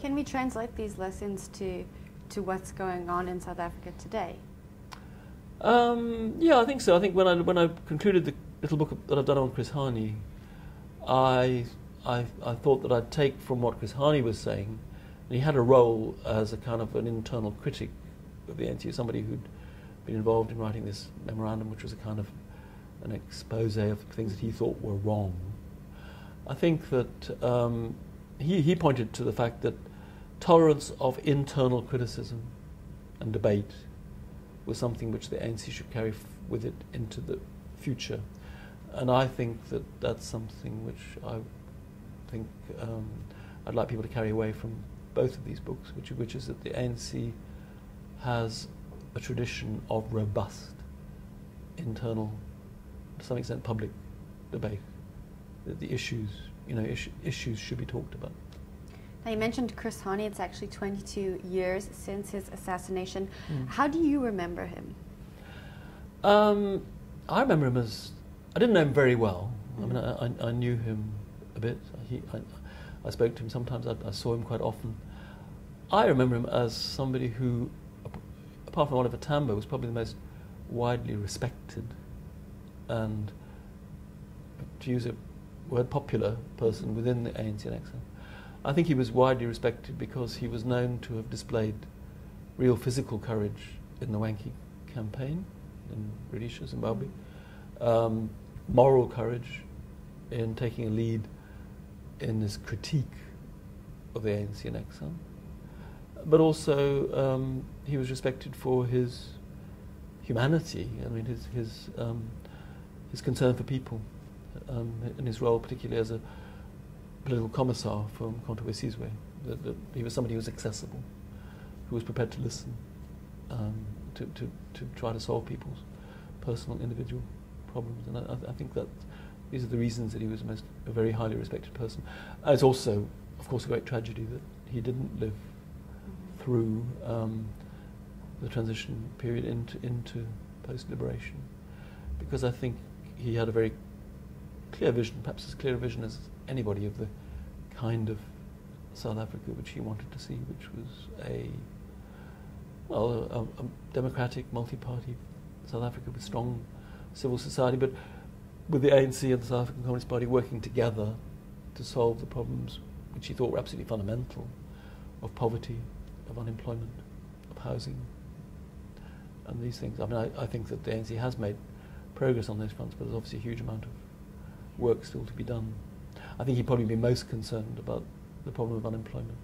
Can we translate these lessons to what's going on in South Africa today? Yeah, I think so. I think when I concluded the little book that I've done on Chris Hani, I thought that I'd take from what Chris Hani was saying, and he had a role as a kind of an internal critic of the ANC, somebody who'd been involved in writing this memorandum, which was a kind of an expose of things that he thought were wrong. I think that he pointed to the fact that tolerance of internal criticism and debate was something which the ANC should carry with it into the future. And I think that that's something which I think I'd like people to carry away from both of these books, which is that the ANC has a tradition of robust internal, to some extent public debate. That the issues should be talked about. Now you mentioned Chris Hani. It's actually 22 years since his assassination. How do you remember him? I remember him as, I didn't know him very well. I mean, I knew him a bit. I spoke to him sometimes. I saw him quite often. I remember him as somebody who, apart from Oliver Tambo, was probably the most widely respected and, to use a word, popular person within the ANC and XM. I think he was widely respected because he was known to have displayed real physical courage in the Wankie campaign in Rhodesia, Zimbabwe, moral courage in taking a lead in his critique of the ANC and XM. But also he was respected for his humanity. I mean, his concern for people, in his role particularly as a political commissar from Mkhonto we Sizwe. That he was somebody who was accessible, who was prepared to listen, to try to solve people's personal, individual problems. And I think that these are the reasons that he was a very highly respected person. And it's also, of course, a great tragedy that he didn't live through the transition period into post-liberation, because I think he had a very clear vision, perhaps as clear a vision as anybody, of the kind of South Africa which he wanted to see, which was a democratic, multi-party South Africa with strong civil society, but with the ANC and the South African Communist Party working together to solve the problems which he thought were absolutely fundamental, of poverty, of unemployment, of housing, and these things. I mean, I think that the ANC has made progress on those fronts, but there's obviously a huge amount of work still to be done. I think he'd probably be most concerned about the problem of unemployment,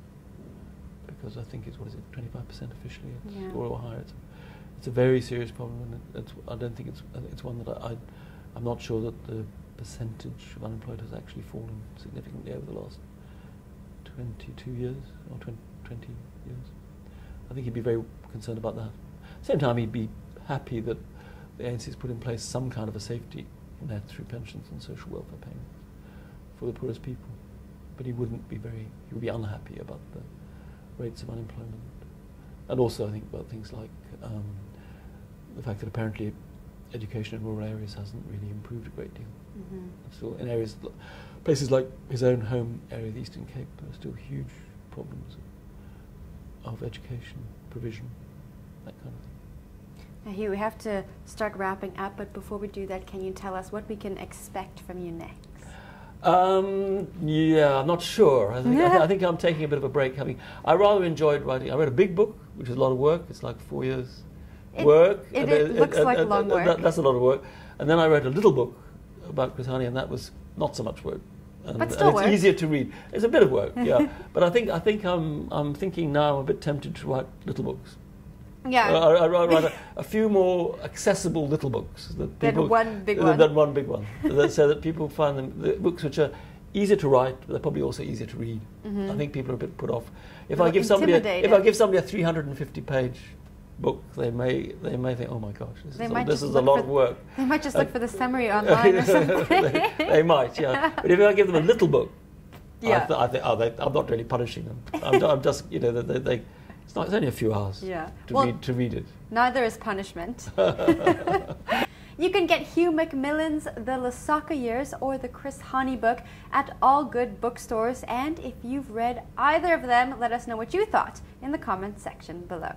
because I think it's, 25% officially, or higher. It's a very serious problem, and I don't think it's one that I'm not sure that the percentage of unemployed has actually fallen significantly over the last 22 years, or 20 years. I think he'd be very concerned about that. At the same time, he'd be happy that the ANC has put in place some kind of a safety net through pensions and social welfare payments for the poorest people. But he would be unhappy about the rates of unemployment. And also I think about things like the fact that apparently education in rural areas hasn't really improved a great deal. Still in areas, places like his own home area, the Eastern Cape, there are still huge problems of education, provision, that kind of thing. Now here we have to start wrapping up, but before we do that, can you tell us what we can expect from you next? Yeah, I'm not sure. I think I'm taking a bit of a break. I rather enjoyed writing. I read a big book, which is a lot of work. It's like 4 years work. It looks like long work. That's a lot of work. And then I wrote a little book about Chris Hani, and that was not so much work. But still it's easier to read. It's a bit of work, yeah. But I think I'm thinking now I'm a bit tempted to write little books. Yeah. I write a few more accessible little books than one big one. So that people find them, the books which are easier to write, but they're probably also easier to read. I think people are a bit put off. If I give somebody a 350-page book, they may think, oh my gosh, this is a lot of work. They might just look for the summary online or something. they might, yeah. But if I give them a little book, I think, I'm not really punishing them. I'm just, it's only a few hours to read it. Neither is punishment. You can get Hugh Macmillan's The Lusaka Years or the Chris Hani book at all good bookstores. And if you've read either of them, let us know what you thought in the comments section below.